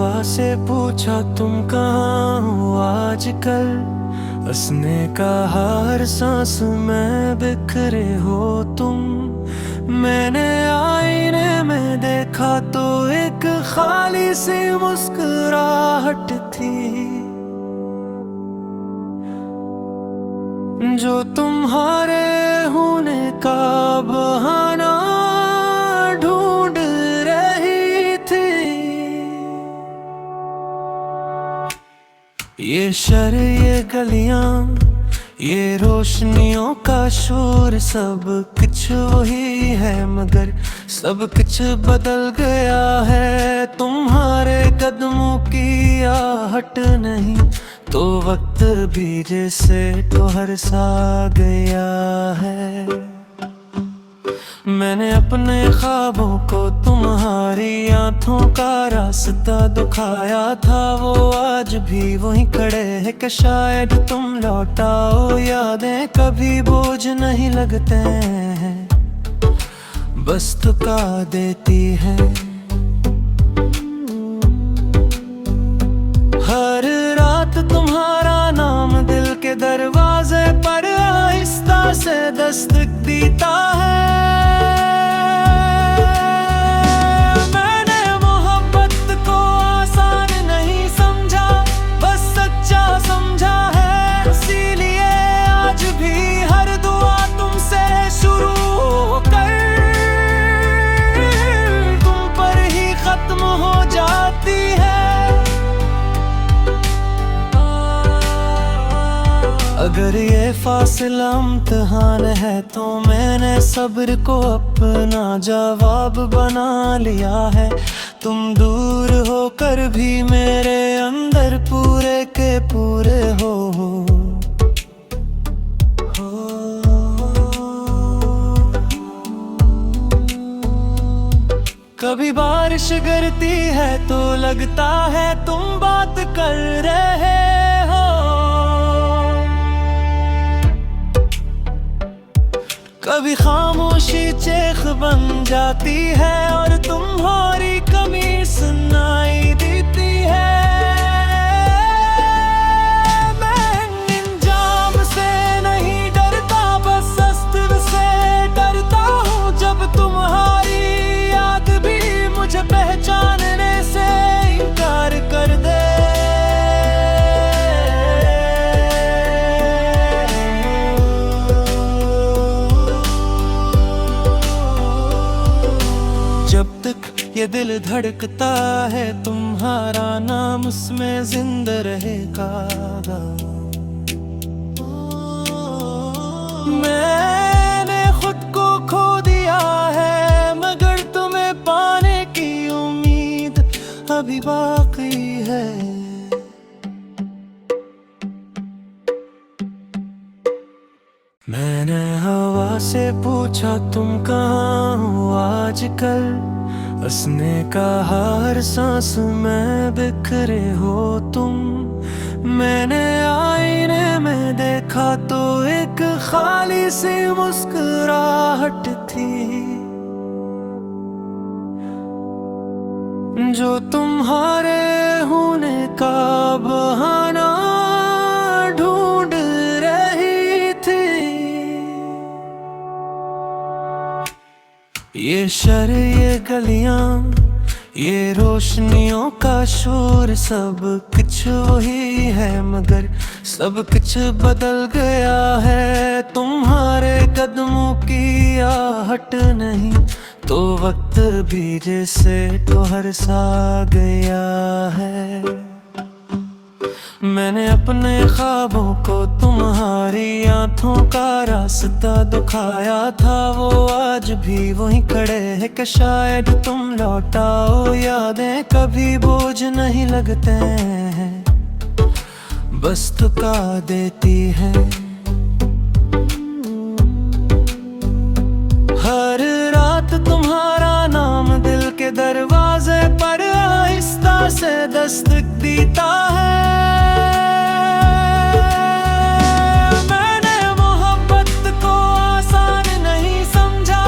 हवा से पूछा तुम कहाँ हो आजकल। हंसने का हर सांस में बिखरे हो तुम। मैंने आईने में देखा तो एक खाली सी मुस्कुराहट थी, जो तुम्हारे होने का बहाना ढूंढ रही थी। ये शहर, ये गलियां, ये रोशनियों का शोर, सब कुछ वही है मगर सब कुछ बदल गया है। तुम्हारे कदमों की आहट नहीं तो वक्त भी जैसे ठहर सा गया है। मैंने अपने ख्वाबों को तुम्हारी आंखों का रास्ता दिखाया था, वो आज भी वहीं खड़े हैं कि शायद तुम लौटाओ। यादें कभी बोझ नहीं लगते हैं, बस थका देती है। हर रात तुम्हारा नाम दिल के दरवाजे पर आहिस्ता से दस्तक देता है। मैंने मोहब्बत को आसान नहीं समझा, बस सच्चा समझा है। इसीलिए आज भी हर दुआ तुमसे शुरू होकर तुम पर ही खत्म हो जाती है। अगर ये फासला इम्तिहान है तो मैंने सब्र को अपना जवाब बना लिया है। तुम दूर होकर भी मेरे अंदर पूरे के पूरे हो। कभी बारिश गिरती है तो लगता है तुम बात कर रहे हो। कभी खामोशी चेख बन जाती है और तुम्हारी कमी सुनाई देती है। मैं इंजाम से नहीं डरता, बस अस्त्र से डरता हूँ। जब तुम्हारी याद भी मुझे पहचानने से इनकार कर दे। जब तक ये दिल धड़कता है तुम्हारा नाम उसमें जिंदा रहेगा। मैंने खुद को खो दिया है मगर तुम्हें पाने की उम्मीद अभी बाकी है। मैंने हवा से पूछा तुम कहाँ हो आजकल। हंसने का हर सांस में बिखरे हो तुम। मैंने आईने में देखा तो एक खाली सी मुस्कुराहट थी, जो तुम्हारे होने का बहाना ढूंढ रही थी। ये शहर, ये गलियां, ये रोशनियों का शोर, सब कुछ वही है मगर सब कुछ बदल गया है। तुम्हारे कदमों की आहट नहीं तो वक्त भी जैसे ठहर सा गया है। मैंने अपने ख्वाबों को तुम्हारी आंखों का रास्ता दिखाया था, वो आज भी वहीं खड़े हैं कि शायद तुम लौटाओ। यादें कभी बोझ नहीं लगते हैं, बस थका देती है। हर रात तुम्हारा नाम दिल के दरवाजे पर आहिस्ता से दस्तक देता है। मैंने मोहब्बत को आसान नहीं समझा,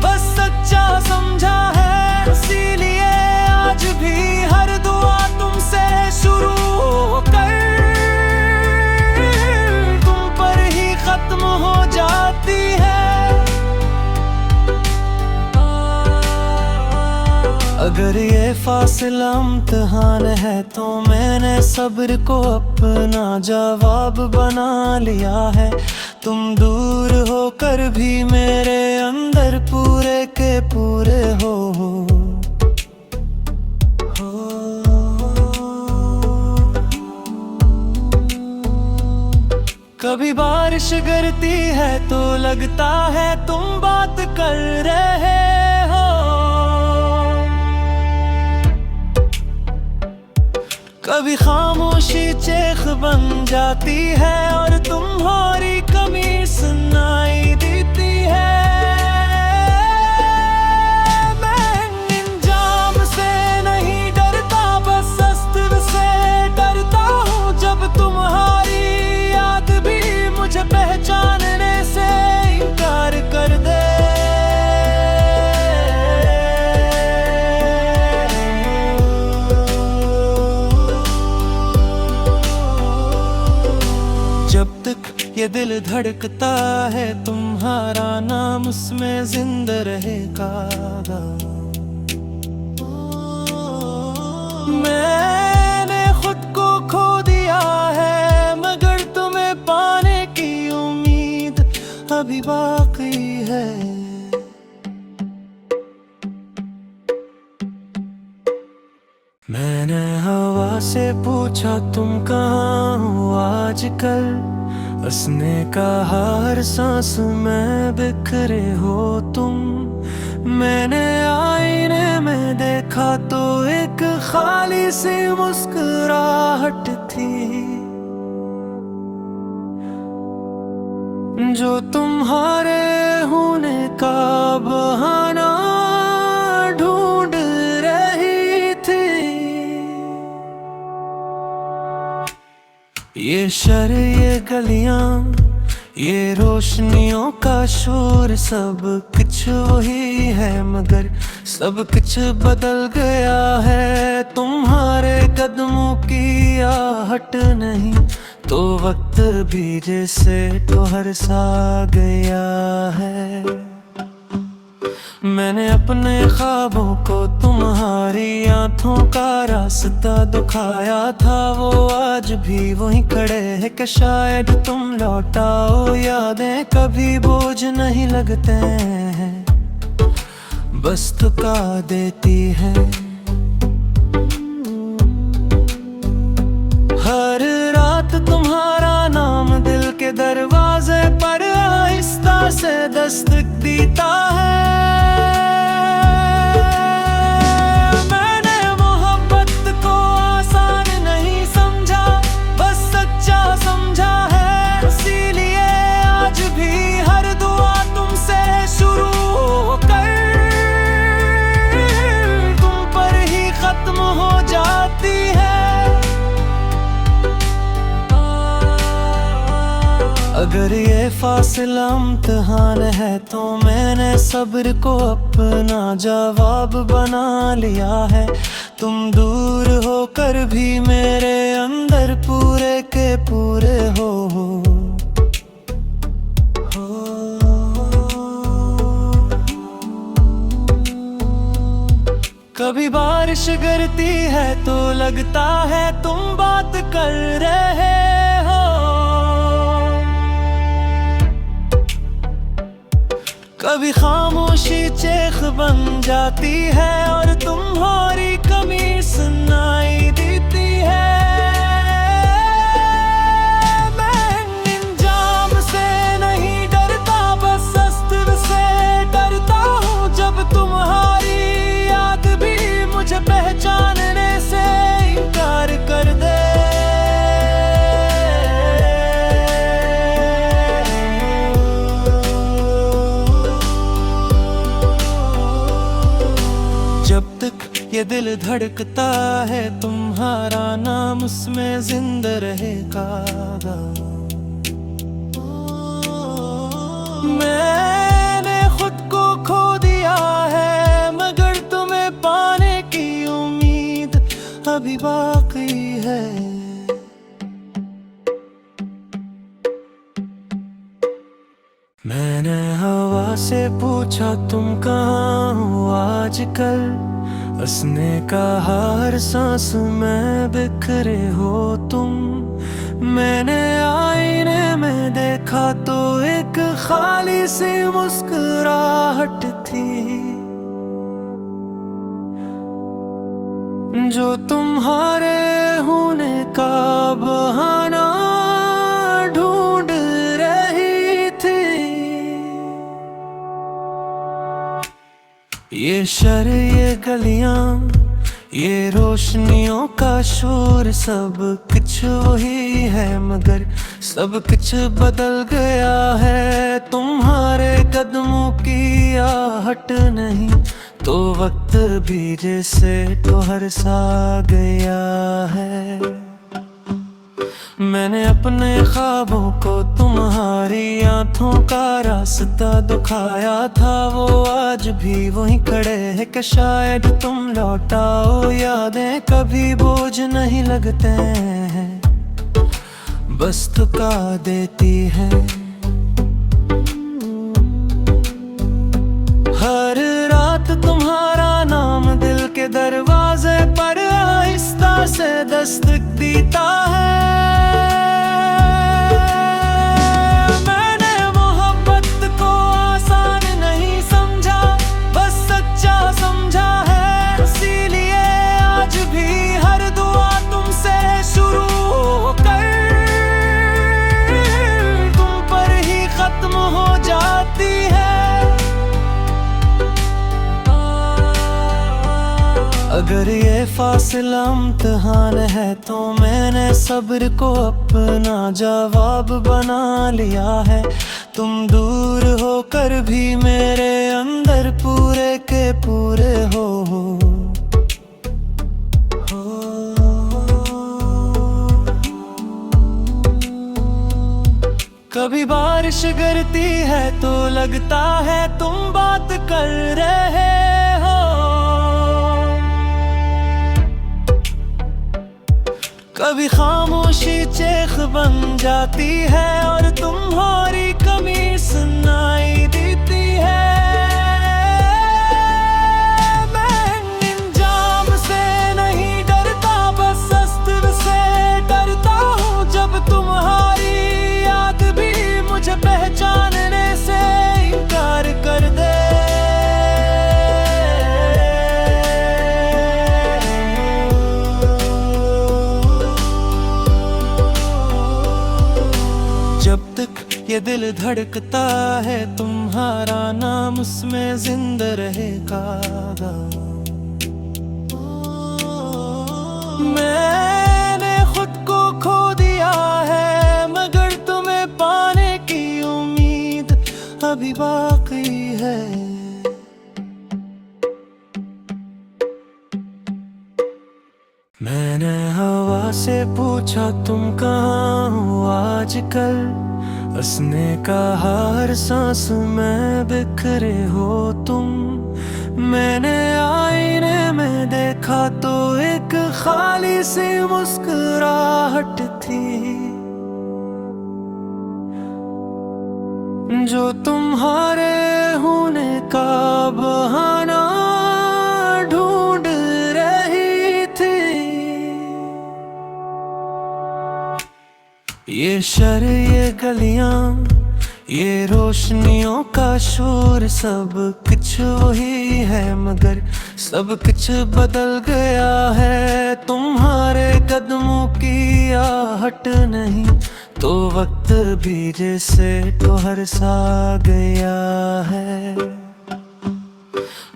बस सच्चा समझा है। इसीलिए आज भी हर दुआ अगर ये फासिला इम्तिहान है तो मैंने सब्र को अपना जवाब बना लिया है। तुम दूर होकर भी मेरे अंदर पूरे के पूरे हो। कभी बारिश गिरती है तो लगता है तुम बात कर रहे हो। कभी खामोशी चेख बन जाती है और तुम्हारी कमी सुनाई देती है। मैं इंजाम से नहीं डरता, बस अस्तित्व से डरता हूँ। जब तुम्हारी याद भी मुझे पहचानने से इनकार कर दे। जब तक ये दिल धड़कता है तुम्हारा नाम उसमें जिंदा रहेगा। मैंने खुद को खो दिया है मगर तुम्हें पाने की उम्मीद अभी बाकी है। मैंने हवा से पूछा तुम कहाँ हो आजकल, उसने कहा हर सांस में बिखरे हो तुम। मैंने आईने में देखा तो एक खाली सी मुस्कुराहट थी जो तुम्हारे होने का बहाना ढूंढ रही थी। ये शहर, ये गलियां, ये रोशनियों का शोर, सब कुछ वही है मगर सब कुछ बदल गया है। तुम्हारे कदमों की आहट नहीं तो वक्त भी जैसे ठोहर सा गया है। मैंने अपने ख्वाबों को तुम्हारी आंखों का रास्ता दिखाया था, वो आज भी वहीं खड़े हैं कि शायद तुम लौटाओ। यादें कभी बोझ नहीं लगते हैं, बस थका देती है। हर रात तुम्हारा नाम दिल के दरवाजे पर आहिस्ता से दस्तक देता है। अगर ये फासिला इम्तिहान है तो मैंने सब्र को अपना जवाब बना लिया है। तुम दूर होकर भी मेरे अंदर पूरे के पूरे हो। कभी बारिश गिरती है तो लगता है तुम बात कर रहे हो। कभी खामोशी चेख बन जाती है और तुम्हारी कमी सुनाई देती है। मैं इंजाम से नहीं डरता, बस अस्तित्व से डरता हूँ। जब तुम्हारी याद भी मुझे पहचानने से इनकार कर दे। जब तक ये दिल धड़कता है तुम्हारा नाम उसमें जिंदा रहेगा। मैंने खुद को खो दिया है मगर तुम्हें पाने की उम्मीद अभी बाकी है। मैंने हवा से पूछा तुम कहाँ हो आजकल, हंसने का हर सांस में बिखरे हो तुम। मैंने आईने में देखा तो एक खाली सी मुस्कुराहट थी, जो तुम्हारे होने का बहाना ढूंढ रही थी। ये शहर, ये गलियां, ये रोशनियों का शोर, सब कुछ वही है मगर सब कुछ बदल गया है। तुम्हारे कदमों की आहट नहीं तो वक्त भी जैसे ठहर सा गया है। मैंने अपने ख्वाबों को तुम्हारी आंखों का रास्ता दिखाया था, वो आज भी वहीं खड़े हैं कि शायद तुम लौटाओ। यादें कभी बोझ नहीं लगते हैं, बस थका देती है। हर रात तुम्हारा नाम दिल के दरवाजे पर आहिस्ता से दस्तक देता है। अगर ये फासला इम्तिहान है तो मैंने सब्र को अपना जवाब बना लिया है। तुम दूर होकर भी मेरे अंदर पूरे के पूरे हो। कभी बारिश गिरती है तो लगता है तुम बात कर रहे हो। कभी खामोशी चेख बन जाती है और तुम्हारी कमी सुनाई देती है। मैं इंजाम से नहीं डरता, बस अस्त्र से डरता हूँ। जब तुम्हारी याद भी मुझे पहचानने से इनकार कर दे। जब तक ये दिल धड़कता है तुम्हारा नाम उसमें जिंदा रहेगा। मैंने खुद को खो दिया है मगर तुम्हें पाने की उम्मीद अभी बाकी है। मैंने हवा से पूछा तुम कहाँ हो आजकल। हंसने का हर सांस में बिखरे हो तुम। मैंने आईने में देखा तो एक खाली सी मुस्कुराहट थी, जो तुम्हारे होने का बहाना ढूंढ रही थी। ये शहर, ये गलियां, ये रोशनियों का शोर, सब कुछ वही है मगर सब कुछ बदल गया है। तुम्हारे कदमों की आहट नहीं तो वक्त भी जैसे ठहर सा गया है।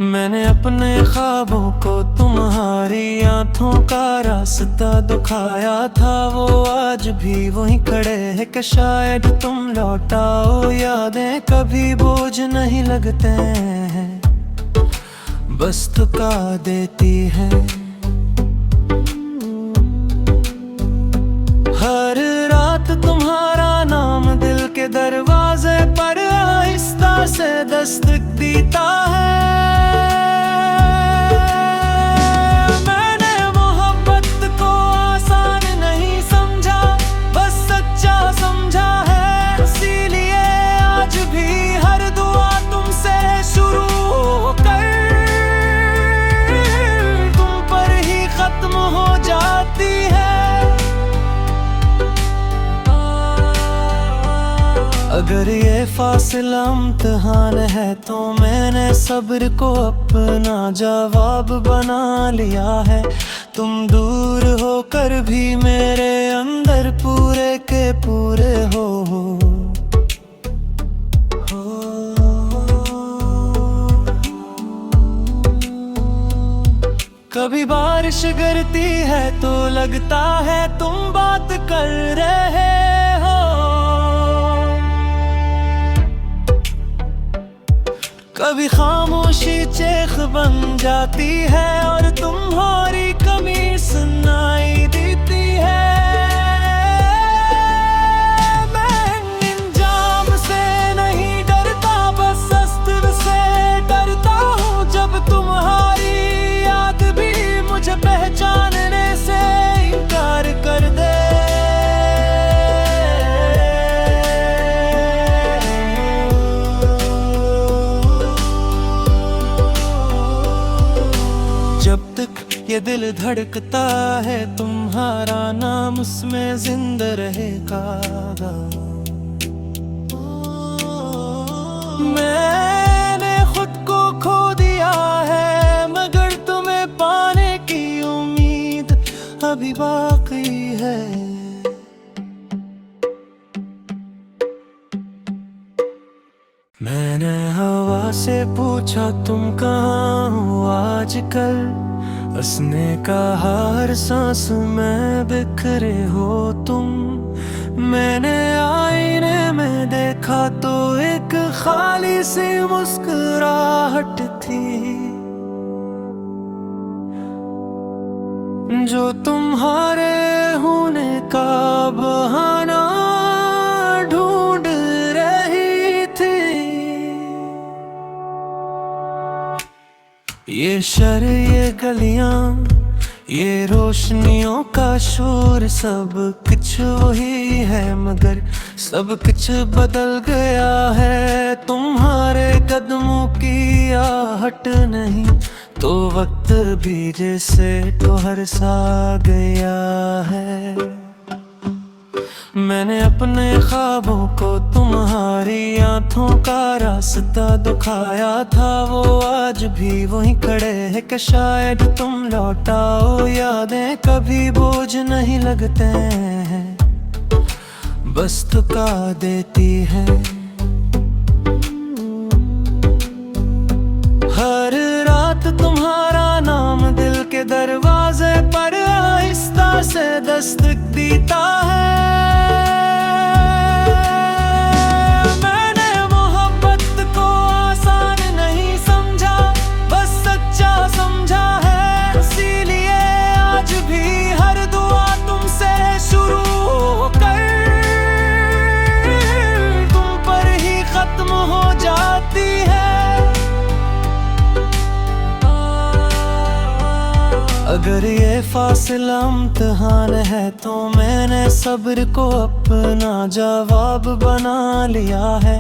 मैंने अपने ख्वाबों को तुम्हारी आंखों का रास्ता दिखाया था, वो आज भी वहीं खड़े हैं कि शायद तुम लौटाओ। यादें कभी बोझ नहीं लगते हैं, बस थका देती है। हर रात तुम्हारा नाम दिल के दरवाजे पर आहिस्ता से दस्तक देता है। मैंने मोहब्बत को आसान नहीं समझा, बस सच्चा समझा है। इसीलिए आज भी हर दुआ तुमसे शुरू होकर अगर ये फासिला इम्तिहान है तो मैंने सब्र को अपना जवाब बना लिया है। तुम दूर होकर भी मेरे अंदर पूरे के पूरे हो। कभी बारिश गिरती है तो लगता है तुम बात कर रहे हो। कभी खामोशी चेख बन जाती है और तुम्हारी कमी सुनाई देती है। मैं इंजाम से नहीं डरता, बस अस्त्र से डरता हूँ। जब तुम्हारी याद भी मुझे पहचानने से इनकार कर दे। जब तक ये दिल धड़कता है तुम्हारा नाम उसमें जिंदा रहेगा। मैंने खुद को खो दिया है मगर तुम्हें पाने की उम्मीद अभी बाकी है। मैंने हवा से पूछा तुम कहाँ हो आजकल। उसने कहा हर सांस में बिखरे हो तुम। मैंने आईने में देखा तो एक खाली सी मुस्कुराहट थी जो तुम्हारे होने का बहाना ढूंढ रही थी। ये शहर, ये गलियां, ये रोशनियों का शोर, सब कुछ वही है मगर सब कुछ बदल गया है। तुम्हारे कदमों की आहट नहीं तो वक्त भी जैसे ठोहर सा गया है। मैंने अपने ख्वाबों को तुम्हारी आंखों का रास्ता दिखाया था। वो आज भी वहीं खड़े हैं कि शायद तुम लौटाओ। यादें कभी बोझ नहीं लगते हैं, बस थका देती है। हर रात तुम्हारा नाम दिल के दरवाजे पर आहिस्ता से दस्तक देता है। मैंने मोहब्बत को आसान नहीं समझा, बस सच्चा समझा है। इसीलिए आज भी हर दुआ तुमसे शुरू होकर तुम पर ही खत्म हो जाती है। अगर ये फासिला इम्तिहान है तो मैंने सब्र को अपना जवाब बना लिया है।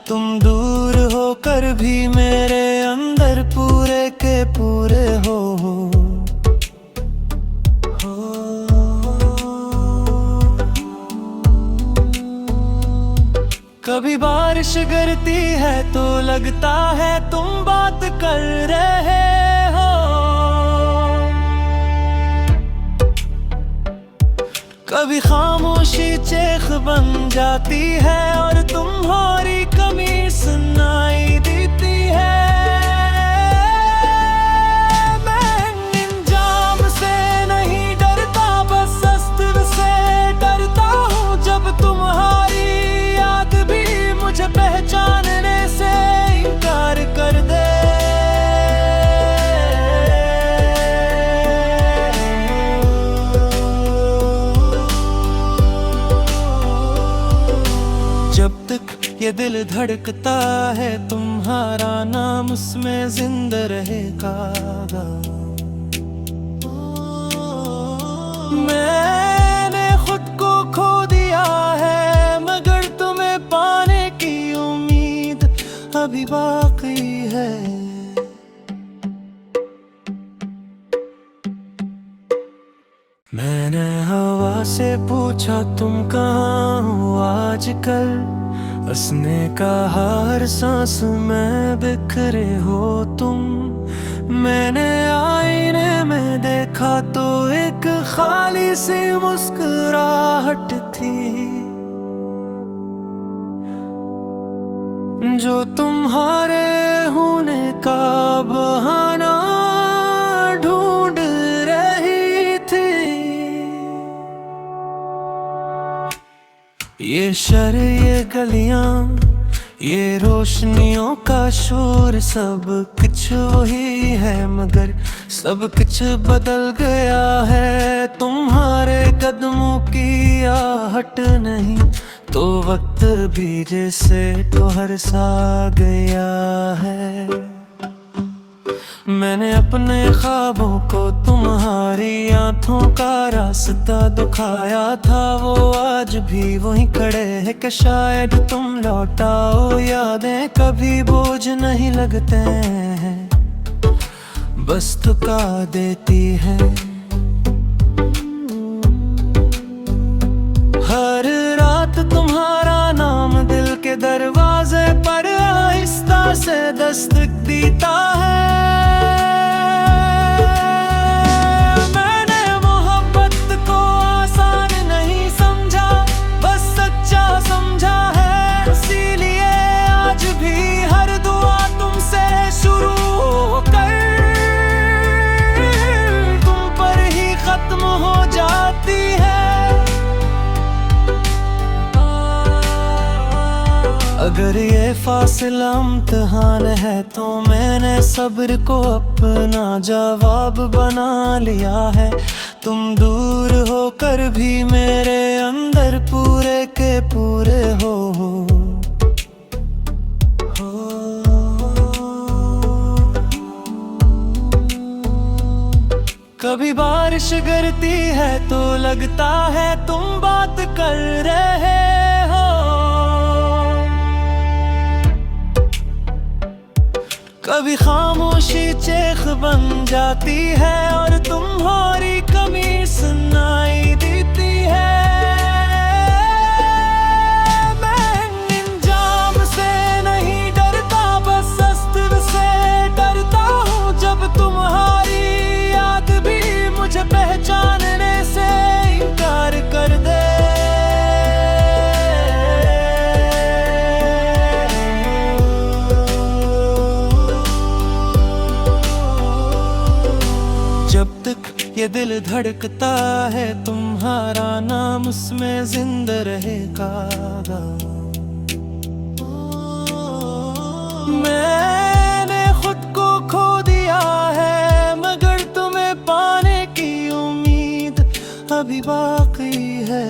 तुम दूर होकर भी मेरे अंदर पूरे के पूरे हो। कभी बारिश गिरती है तो लगता है तुम बात कर रहे हो। कभी खामोशी चेख बन जाती है और तुम्हारी कमी सुनाई देती है। मैं इंजाम से नहीं डरता, बस अस्त्र से डरता हूँ। जब तुम्हारी याद भी मुझे पहचानने से इनकार कर दे। जब तक ये दिल धड़कता है तुम्हारा नाम उसमें जिंदा रहेगा। मैंने खुद को खो दिया है मगर तुम्हें पाने की उम्मीद अभी बाकी है। मैंने हवा से पूछा तुम कहाँ हो आजकल। हंसने का हर सांस में बिखरे हो तुम। मैंने आईने में देखा तो एक खाली सी मुस्कुराहट थी, जो तुम्हारे होने का बहाना ढूंढ रही थी। ये शहर, ये गलियां, ये रोशनियों का शोर, सब कुछ वही है मगर सब कुछ बदल गया है। तुम्हारे कदमों की आहट नहीं तो वक्त भी जैसे ठोहर सा गया है। मैंने अपने ख्वाबों को तुम्हारी आंखों का रास्ता दिखाया था, वो आज भी वहीं खड़े हैं कि शायद तुम लौट आओ। यादें कभी बोझ नहीं लगते हैं, बस थका देती है। हर रात तुम्हारा नाम दिल के दरवाजे पर आहिस्ता से दस्तक देता है। मैंने मोहब्बत को आसान नहीं समझा, बस सच्चा समझा है। इसीलिए आज भी हर दुआ तुमसे शुरू होकर तुम पर ही खत्म हो जाती है। अगर ये फासला इम्तिहान है तो मैंने सब्र को अपना जवाब बना लिया है। तुम दूर होकर भी मेरे अंदर पूरे के पूरे हो। कभी बारिश गिरती है तो लगता है तुम बात कर रहे हो। कभी खामोशी चेख बन जाती है और तुम्हारी कमी सुनाई देती है। मैं इंजाम से नहीं डरता, बस अस्तित्व से डरता हूँ। जब तुम्हारी याद भी मुझे पहचानने से इनकार कर दे। जब तक ये दिल धड़कता है तुम्हारा नाम उसमें जिंदा रहेगा। मैंने खुद को खो दिया है मगर तुम्हें पाने की उम्मीद अभी बाकी है।